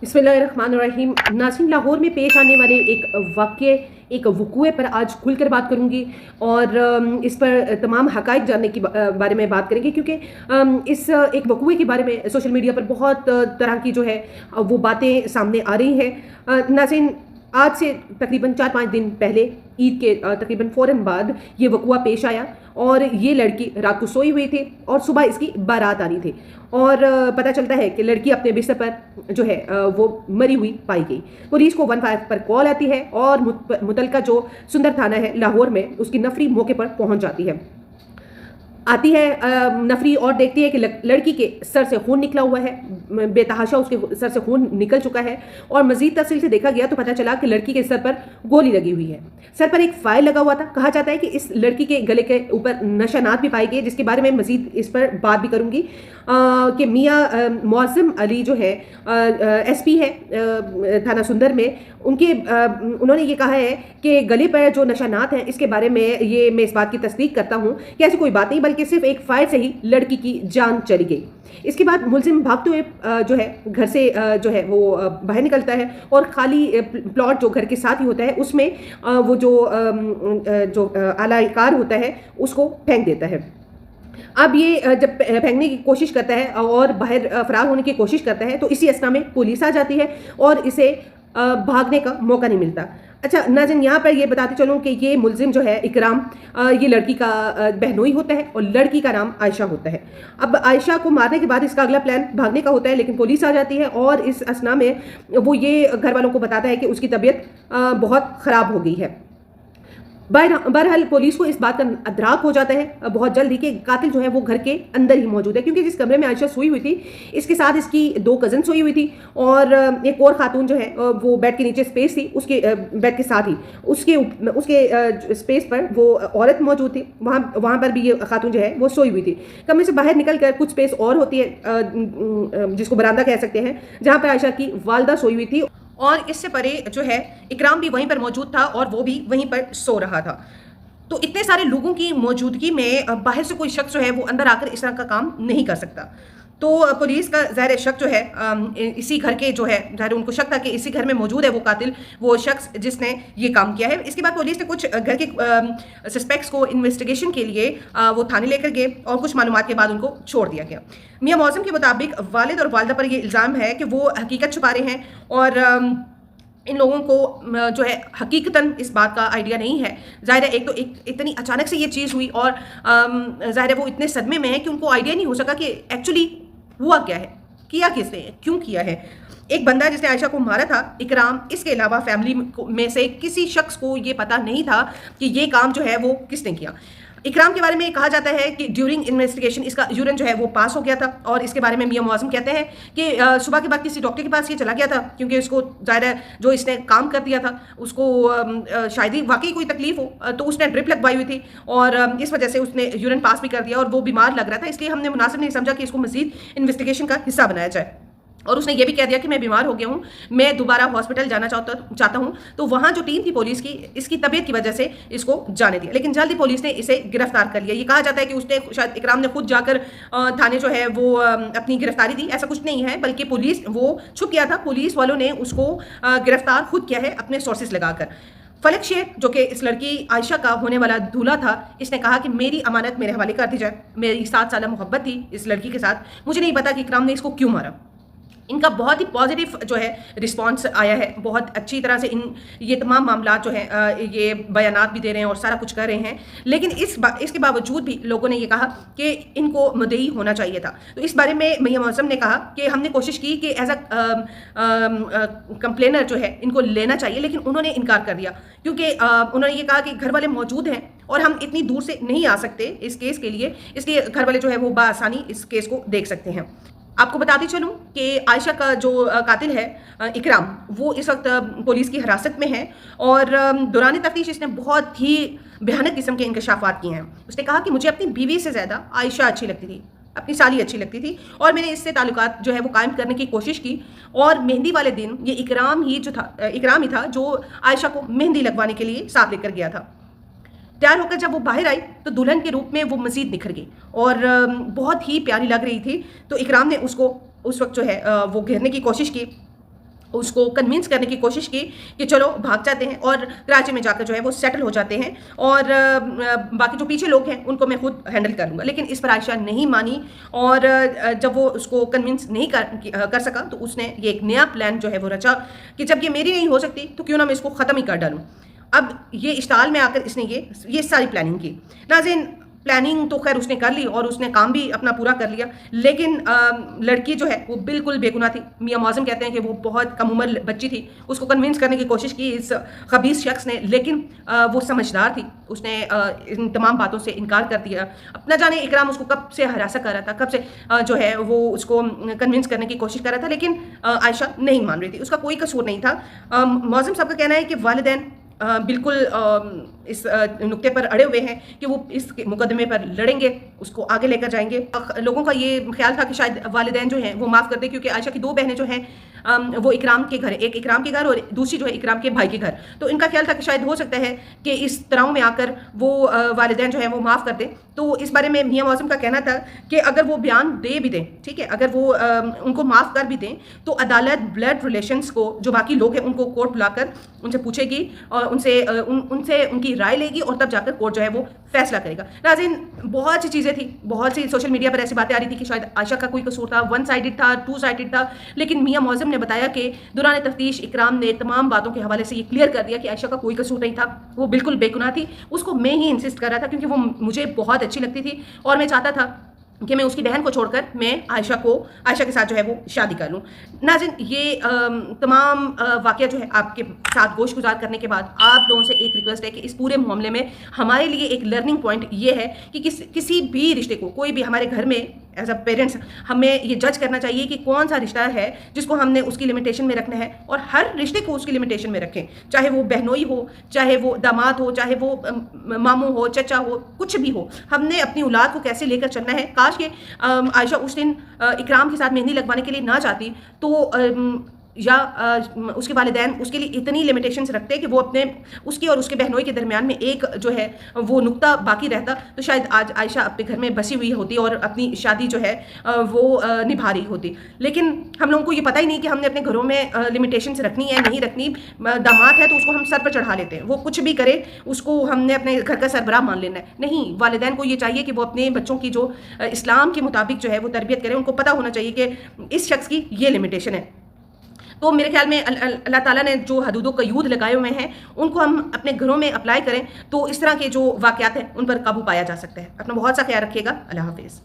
बिस्मिल्लाहिर्रहमानिर्रहीम। नाज़रीन, लाहौर में पेश आने वाले एक वक़ूए पर आज खुलकर बात करूंगी और इस पर तमाम हक़ाइक़ जानने की बारे में बात करेंगे, क्योंकि इस एक वक़ूए के बारे में सोशल मीडिया पर बहुत तरह की जो है वो बातें सामने आ रही हैं। नाज़रीन, आज से तकरीबन 4-5 दिन पहले ईद के तकरीबन फ़ौरन बाद ये वक़ूआ पेश आया और ये लड़की रात को सोई हुई थी और सुबह इसकी बारात आनी थी और पता चलता है कि लड़की अपने बिस्तर पर जो है वो मरी हुई पाई गई। पुलिस को 15 पर कॉल आती है और मुतलका जो सुंदर थाना है लाहौर में, उसकी नफरी मौके पर पहुंच जाती है। आती है नफरी और देखती है कि लड़की के सर से खून निकला हुआ है, बेतहाशा उसके सर से खून निकल चुका है और मजीद तफसील से देखा गया तो पता चला कि लड़की के सर पर गोली लगी हुई है। सर पर एक फाइल लगा हुआ था। कहा जाता है कि इस लड़की के गले के ऊपर नशानात भी पाए गए, जिसके बारे में मजीद इस पर बात भी करूंगी कि मियाँ मौज़म अली जो है SP है थाना सुंदर में, उन्होंने ये कहा है कि गले पर जो नशानात हैं इसके बारे में मैं इस बात की तस्दीक करता हूँ कि ऐसी कोई बात नहीं, बल्कि सिर्फ एक फायर से ही लड़की की जान चली गई। इसके बाद मुलजिम भागते हुए जो है घर से जो है वो बाहर निकलता है और खाली प्लॉट जो घर के साथ ही होता है उसमें वो जो आलाकार होता है उसको फेंक देता है। अब ये जब फेंकने की कोशिश करता है और बाहर फरार होने की कोशिश करता है तो इसी असना में पुलिस आ जाती है और इसे भागने का मौका नहीं मिलता। अच्छा नाज़रीन, यहाँ पर ये बताते चलूँ कि ये मुलजिम जो है इकराम, ये लड़की का बहनोई होता है और लड़की का नाम आयशा होता है। अब आयशा को मारने के बाद इसका अगला प्लान भागने का होता है, लेकिन पुलिस आ जाती है और इस असना में वो ये घर वालों को बताता है कि उसकी तबीयत बहुत ख़राब हो गई है। बहरहाल पुलिस को इस बात का अदराक हो जाता है बहुत जल्द ही कि कातिल जो है वो घर के अंदर ही मौजूद है, क्योंकि जिस कमरे में आयशा सोई हुई थी इसके साथ इसकी 2 कज़न सोई हुई थी और एक और खातून जो है वो बेड के नीचे स्पेस थी, उसके बेड के साथ ही उसके स्पेस पर वो औरत मौजूद थी। वहाँ पर भी ये खातून जो है वो सोई हुई थी। कमरे से बाहर निकल कर कुछ स्पेस और होती है जिसको बरामदा कह सकते हैं, जहाँ पर आयशा की वालदा सोई हुई थी और इससे परे जो है इकराम भी वहीं पर मौजूद था और वो भी वहीं पर सो रहा था। तो इतने सारे लोगों की मौजूदगी में बाहर से कोई शख्स जो है वो अंदर आकर इस तरह का काम नहीं कर सकता। तो पुलिस का ज़ाहिर शक जो है इसी घर के जो है, ज़ाहिर उनको शक था कि इसी घर में मौजूद है वो कातिल, वो शख्स जिसने ये काम किया है। इसके बाद पुलिस ने कुछ घर के सस्पेक्ट्स को इन्वेस्टिगेशन के लिए वो थाने लेकर गए और कुछ मालूमात के बाद उनको छोड़ दिया गया। मियाँ मौज़म के मुताबिक वालिद और वालदा पर ये इल्ज़ाम है कि वो हकीकत छुपा रहे हैं और इन लोगों को जो है हकीकतन इस बात का आइडिया नहीं है। ज़ाहिर है एक इतनी अचानक से ये चीज़ हुई और ज़ाहिर है वो इतने सदमे में है कि उनको आइडिया नहीं हो सका कि एक्चुअली हुआ क्या है, किया किसने, क्यों किया है। एक बंदा जिसने आयशा को मारा था इकराम, इसके अलावा फैमिली में से किसी शख्स को ये पता नहीं था कि ये काम जो है वो किसने किया। इकराम के बारे में कहा जाता है कि ड्यूरिंग इन्वेस्टिगेशन इसका यूरिन जो है वो पास हो गया था और इसके बारे में मियाँ मौज़म कहते हैं कि सुबह के बाद किसी डॉक्टर के पास ये चला गया था, क्योंकि उसको ज़ाहिर है जो इसने काम कर दिया था उसको शायद ही वाकई कोई तकलीफ हो तो उसने ड्रिप लगवाई हुई थी और इस वजह से उसने यूरिन पास भी कर दिया और वो बीमार लग रहा था, इसलिए हमने मुनासिब नहीं समझा कि इसको मज़ीद इन्वेस्टिगेशन का हिस्सा बनाया जाए। और उसने ये भी कह दिया कि मैं बीमार हो गया हूँ, मैं दोबारा हॉस्पिटल जाना चाहता हूँ। तो वहाँ जो टीम थी पुलिस की, इसकी तबीयत की वजह से इसको जाने दिया, लेकिन जल्दी पुलिस ने इसे गिरफ्तार कर लिया। ये कहा जाता है कि उसने शायद इकराम ने खुद जाकर थाने जो है वो अपनी गिरफ्तारी दी, ऐसा कुछ नहीं है, बल्कि पुलिस वो छुप गया था, पुलिस वालों ने उसको गिरफ्तार खुद किया है अपने सोर्सेस लगाकर। फलक शेख जो कि इस लड़की आयशा का होने वाला दूल्हा था, इसने कहा कि मेरी अमानत मेरे हवाले कर दी जाए, मेरी 7 साल मोहब्बत थी इस लड़की के साथ, मुझे नहीं पता कि इकराम ने इसको क्यों मारा। इनका बहुत ही पॉजिटिव जो है रिस्पांस आया है, बहुत अच्छी तरह से ये तमाम मामला जो है ये बयानात भी दे रहे हैं और सारा कुछ कर रहे हैं, लेकिन इसके बावजूद भी लोगों ने ये कहा कि इनको मुद्दई होना चाहिए था। तो इस बारे में मियाँ मौज़म ने कहा कि हमने कोशिश की कि एज अ कंप्लेनर जो है इनको लेना चाहिए, लेकिन उन्होंने इनकार कर दिया, क्योंकि उन्होंने ये कहा कि घर वाले मौजूद हैं और हम इतनी दूर से नहीं आ सकते इस केस के लिए, इसलिए घर वाले जो है वो बासानी इस केस को देख सकते हैं। आपको बताती चलूं कि आयशा का जो कातिल है इकराम, वो इस वक्त पुलिस की हिरासत में है और दौरान तफ्तीश इसने बहुत ही भयानक किस्म के इंकशाफात किए हैं। उसने कहा कि मुझे अपनी बीवी से ज़्यादा आयशा अच्छी लगती थी, अपनी साली अच्छी लगती थी और मैंने इससे ताल्लुकात जो है वो कायम करने की कोशिश की और मेहंदी वाले दिन ये इकराम ही था जो आयशा को मेहंदी लगवाने के लिए साथ लेकर गया था। तैयार होकर जब वो बाहर आई तो दुल्हन के रूप में वो मज़ीद निखर गई और बहुत ही प्यारी लग रही थी। तो इकराम ने उसको उस वक्त जो है वो घेरने की कोशिश की उसको कन्विंस करने की कोशिश की कि चलो भाग जाते हैं और कराची में जाकर जो है वो सेटल हो जाते हैं, और बाकी जो पीछे लोग हैं उनको मैं खुद हैंडल कर लूँगा। लेकिन इस पर आयशा नहीं मानी, और जब वो उसको कन्विंस नहीं कर सका तो उसने ये एक नया प्लान जो है वो रचा कि जब ये मेरी नहीं हो सकती तो क्यों ना मैं इसको ख़त्म ही कर डालूँ। अब ये इश्ताल में आकर इसने ये सारी प्लानिंग की। नाज़रीन, प्लानिंग तो खैर उसने कर ली और उसने काम भी अपना पूरा कर लिया, लेकिन लड़की जो है वो बिल्कुल बेगुनाह थी। मियां मौज़म कहते हैं कि वो बहुत कम उम्र बच्ची थी। उसको कन्विंस करने की कोशिश की इस खबीस शख्स ने, लेकिन वो समझदार थी। उसने इन तमाम बातों से इनकार कर दिया। अब न जाने इकराम उसको कब से हरासा कर रहा था, कब से जो है वो उसको कन्विंस करने की कोशिश कर रहा था, लेकिन आयशा नहीं मान रही थी। उसका कोई कसूर नहीं था। मौज़म साहब का कहना है कि वालिदैन बिल्कुल इस नुक्ते पर अड़े हुए हैं कि वो इस मुकदमे पर लड़ेंगे, उसको आगे लेकर जाएंगे। लोगों का ये ख्याल था कि शायद वालिदैन जो हैं वो माफ़ कर दें, क्योंकि आयशा की दो बहनें जो हैं वो इकराम के घर, एक इकराम के घर और दूसरी जो है इकराम के भाई के घर। तो इनका ख्याल था कि शायद हो सकता है कि इस तनाव में आकर वो वालिदैन जो है वो माफ़ कर दें। तो इस बारे में मियां मौज़म का कहना था कि अगर वो बयान दे भी दें, ठीक है, अगर वो उनको माफ़ कर भी दें, तो अदालत ब्लड रिलेशंस को, जो बाकी लोग हैं उनको कोर्ट बुलाकर उनसे पूछेगी और उनसे उनकी राय लेगी, और तब जाकर कोर्ट जो है वो फैसला करेगा। नाज़रीन, बहुत सी चीज़ें थी, बहुत सी सोशल मीडिया पर ऐसी बातें आ रही थी कि शायद आयशा का कोई कसूर था, वन साइडेड था, टू साइडेड था, लेकिन मियां मौज़म ने बताया कि दौरान तफ्तीश इकराम ने तमाम बातों के हवाले से ये क्लियर कर दिया कि आयशा का कोई कसूर नहीं था, वो बिल्कुल बेगुनाह थी। उसको मैं ही इंसिस्ट कर रहा था क्योंकि वो मुझे बहुत अच्छी लगती थी और मैं चाहता था कि मैं उसकी बहन को छोड़कर मैं आयशा के साथ जो है वो शादी कर लूँ। नाज़रीन, ये तमाम वाक़या जो है आपके साथ गोश गुजार करने के बाद आप लोगों से एक रिक्वेस्ट है कि इस पूरे मामले में हमारे लिए एक लर्निंग पॉइंट ये है कि किसी भी रिश्ते को, कोई भी हमारे घर में एज अ पेरेंट्स हमें ये जज करना चाहिए कि कौन सा रिश्ता है जिसको हमने उसकी लिमिटेशन में रखना है, और हर रिश्ते को उसकी लिमिटेशन में रखें, चाहे वो बहनोई हो, चाहे वो दामाद हो, चाहे वो मामू हो, चचा हो, कुछ भी हो। हमने अपनी औलाद को कैसे लेकर चलना है। काश के आयशा उस दिन इकराम के साथ मेहंदी लगवाने के लिए ना जाती तो या उसके वालिदैन उसके लिए इतनी लिमिटेशंस रखते कि वो अपने उसकी और उसके बहनोई के दरमियान में एक जो है वो नुक्ता बाकी रहता, तो शायद आज आयशा अपने घर में बसी हुई होती और अपनी शादी जो है वो निभा रही होती। लेकिन हम लोगों को ये पता ही नहीं कि हमने अपने घरों में लिमिटेशंस रखनी है नहीं रखनी। दामाद है तो उसको हम सर पर चढ़ा लेते हैं, वो कुछ भी करे उसको हमने अपने घर का सरबराह मान लेना है। नहीं, वालिदैन को ये चाहिए कि वो अपने बच्चों की जो इस्लाम के मुताबिक जो है वो तरबियत करें। उनको पता होना चाहिए कि इस शख्स की ये लिमिटेशन है। तो मेरे ख्याल में अल्लाह ताला ने जो हदूदों का यूद लगाए हुए हैं उनको हम अपने घरों में अप्लाई करें तो इस तरह के जो वाक़यात हैं उन पर काबू पाया जा सकता है। अपना बहुत सा ख्याल रखिएगा। अल्लाह हाफ़िज़।